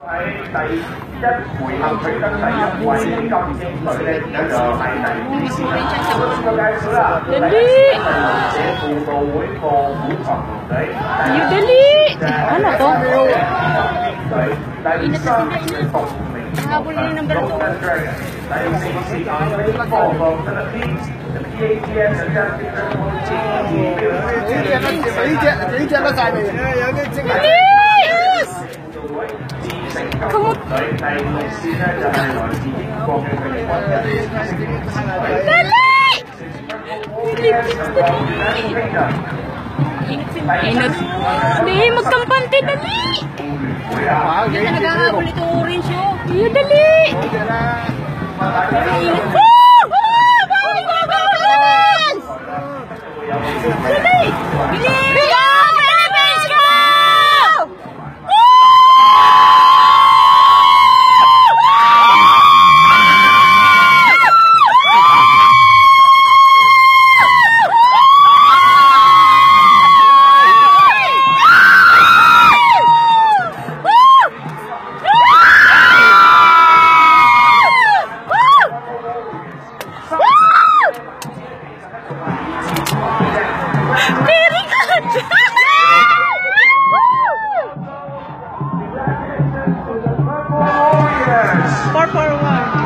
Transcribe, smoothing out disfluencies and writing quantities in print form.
Ano to? Habol yung number 2. Dali, magkampante, dali! Hindi na naghahabol itong orange yun. Iya, dali! Dali! Bili! Philippines, go! Four for one.